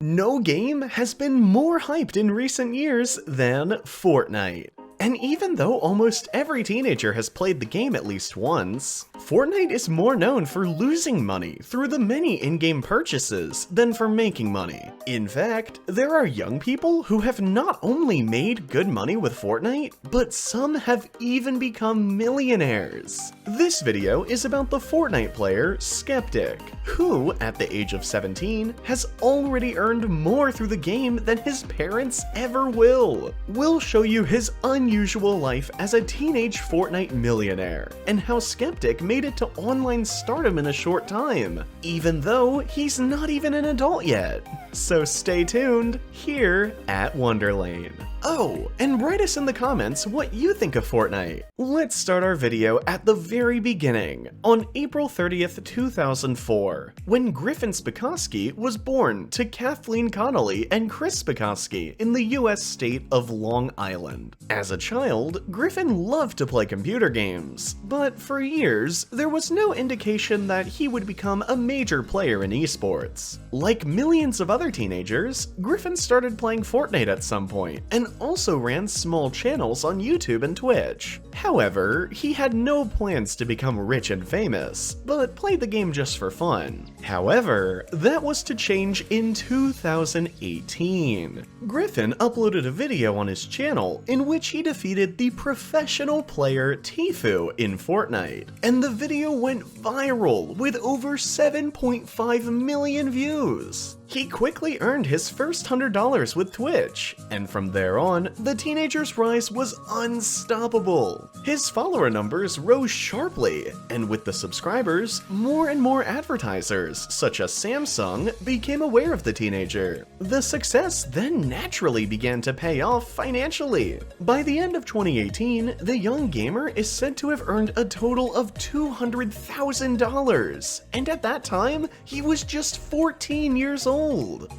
No game has been more hyped in recent years than Fortnite. And even though almost every teenager has played the game at least once, Fortnite is more known for losing money through the many in-game purchases than for making money. In fact, there are young people who have not only made good money with Fortnite, but some have even become millionaires. This video is about the Fortnite player Skeptic, who, at the age of 17, has already earned more through the game than his parents ever will. We'll show you his unusual life as a teenage Fortnite millionaire, and how Skeptic made it to online stardom in a short time, even though he's not even an adult yet. So stay tuned here at Wonderlane. Oh, and write us in the comments what you think of Fortnite. Let's start our video at the very beginning, on April 30th, 2004, when Griffin Spikoski was born to Kathleen Connolly and Chris Spikoski in the US state of Long Island. As a child, Griffin loved to play computer games, but for years, there was no indication that he would become a major player in esports. Like millions of other teenagers, Griffin started playing Fortnite at some point, and also ran small channels on YouTube and Twitch. However, he had no plans to become rich and famous, but played the game just for fun. However, that was to change in 2018. Griffin uploaded a video on his channel in which he defeated the professional player Tfue in Fortnite, and the video went viral with over 7.5 million views. He quickly earned his first $100 with Twitch, and from there on, the teenager's rise was unstoppable. His follower numbers rose sharply, and with the subscribers, more and more advertisers, such as Samsung, became aware of the teenager. The success then naturally began to pay off financially. By the end of 2018, the young gamer is said to have earned a total of $200,000, and at that time, he was just 14 years old.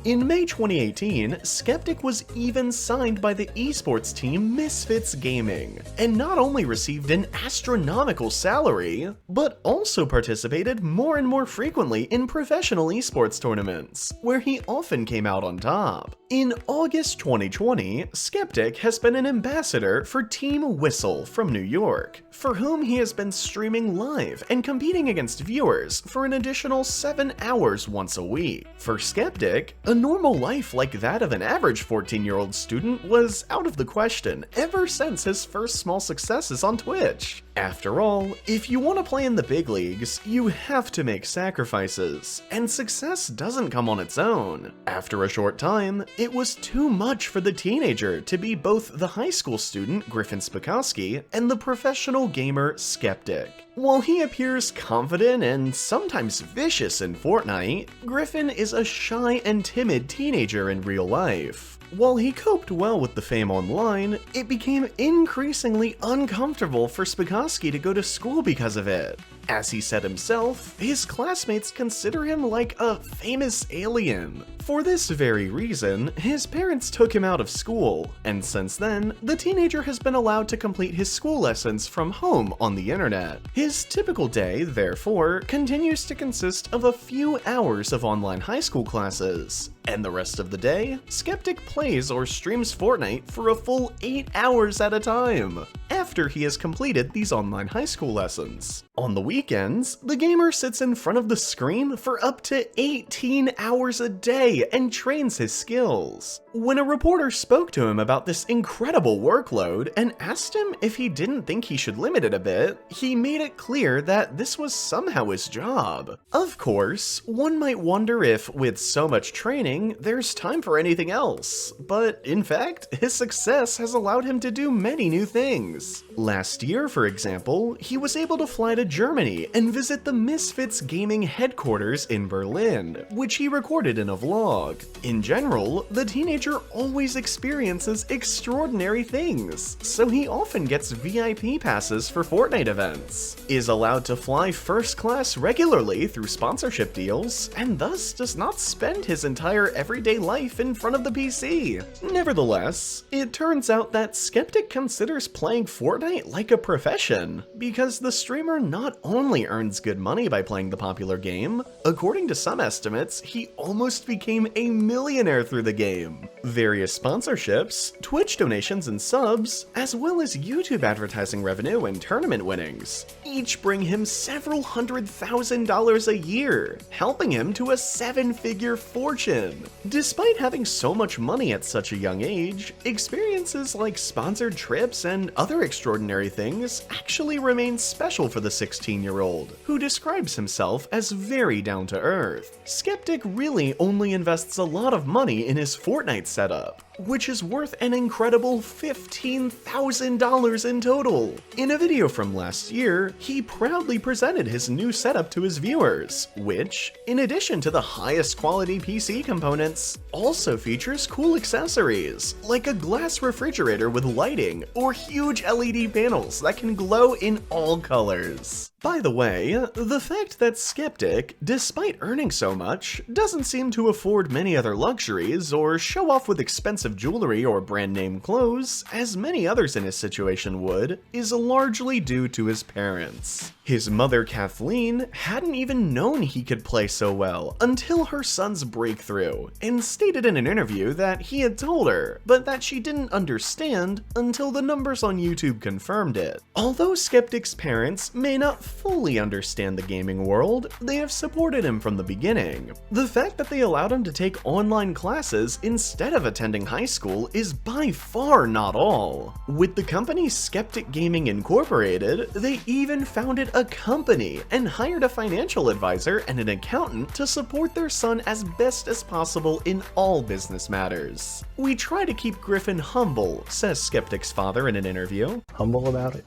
In May 2018, Skeptic was even signed by the esports team Misfits Gaming, and not only received an astronomical salary, but also participated more and more frequently in professional esports tournaments, where he often came out on top. In August 2020, Skeptic has been an ambassador for Team Whistle from New York, for whom he has been streaming live and competing against viewers for an additional 7 hours once a week. For Skeptic, a normal life like that of an average 14-year-old student was out of the question ever since his first small successes on Twitch. After all, if you want to play in the big leagues, you have to make sacrifices, and success doesn't come on its own. After a short time, it was too much for the teenager to be both the high school student Griffin Spikoski and the professional gamer Skeptic. While he appears confident and sometimes vicious in Fortnite, Griffin is a shy and timid teenager in real life. While he coped well with the fame online, it became increasingly uncomfortable for Spikoski to go to school because of it. As he said himself, his classmates consider him like a famous alien. For this very reason, his parents took him out of school, and since then, the teenager has been allowed to complete his school lessons from home on the internet. His typical day, therefore, continues to consist of a few hours of online high school classes, and the rest of the day, Skeptic plays or streams Fortnite for a full 8 hours at a time, after he has completed these online high school lessons. On the weekends, the gamer sits in front of the screen for up to 18 hours a day and trains his skills. When a reporter spoke to him about this incredible workload and asked him if he didn't think he should limit it a bit, he made it clear that this was somehow his job. Of course, one might wonder if, with so much training, there's time for anything else, but in fact, his success has allowed him to do many new things. Last year, for example, he was able to fly to Germany and visit the Misfits Gaming headquarters in Berlin, which he recorded in a vlog. In general, the teenager teenager always experiences extraordinary things, so he often gets VIP passes for Fortnite events, is allowed to fly first class regularly through sponsorship deals, and thus does not spend his entire everyday life in front of the PC. Nevertheless, it turns out that Skeptic considers playing Fortnite like a profession, because the streamer not only earns good money by playing the popular game, according to some estimates, he almost became a millionaire through the game. Various sponsorships, Twitch donations and subs, as well as YouTube advertising revenue and tournament winnings, each bring him several $100,000 a year, helping him to a 7-figure fortune. Despite having so much money at such a young age, experiences like sponsored trips and other extraordinary things actually remain special for the 16-year-old, who describes himself as very down to earth. Skeptic really only invests a lot of money in his Fortnite setup, which is worth an incredible $15,000 in total. In a video from last year, he proudly presented his new setup to his viewers, which, in addition to the highest quality PC components, also features cool accessories, like a glass refrigerator with lighting or huge LED panels that can glow in all colors. By the way, the fact that Skeptic, despite earning so much, doesn't seem to afford many other luxuries or show off with expensive jewelry or brand name clothes, as many others in his situation would, is largely due to his parents. His mother, Kathleen, hadn't even known he could play so well until her son's breakthrough, and stated in an interview that he had told her, but that she didn't understand until the numbers on YouTube confirmed it. Although Skeptic's parents may not fully understand the gaming world, they have supported him from the beginning. The fact that they allowed him to take online classes instead of attending high school is by far not all. With the company Skeptic Gaming Incorporated, they even founded a company and hired a financial advisor and an accountant to support their son as best as possible in all business matters. "We try to keep Griffin humble," says Skeptic's father in an interview. Humble about it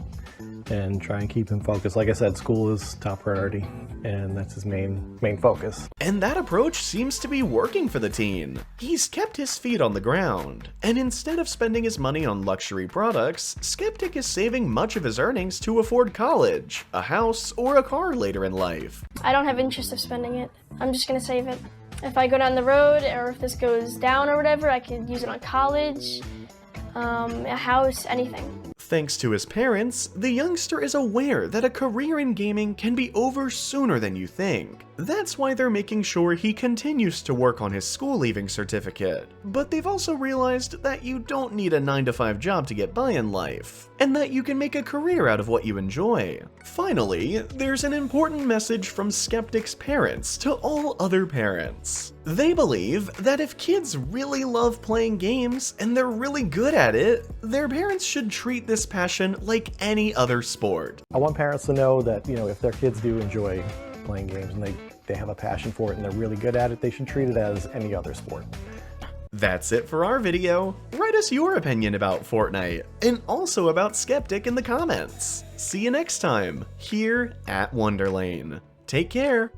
and try and keep him focused. Like I said, school is top priority, and that's his main focus. And that approach seems to be working for the teen. He's kept his feet on the ground, and instead of spending his money on luxury products, Skeptic is saving much of his earnings to afford college, a house, or a car later in life. I don't have interest of spending it. I'm just gonna save it. If I go down the road, or if this goes down or whatever, I could use it on college, a house, anything. Thanks to his parents, the youngster is aware that a career in gaming can be over sooner than you think. That's why they're making sure he continues to work on his school leaving certificate. But they've also realized that you don't need a 9-to-5 job to get by in life, and that you can make a career out of what you enjoy. Finally, there's an important message from Skeptic's parents to all other parents. They believe that if kids really love playing games and they're really good at it, their parents should treat this passion like any other sport. I want parents to know that, if their kids do enjoy playing games and they have a passion for it and they're really good at it, they should treat it as any other sport. That's it for our video. Write us your opinion about Fortnite, and also about Skeptic in the comments. See you next time, here at Wonderlane. Take care.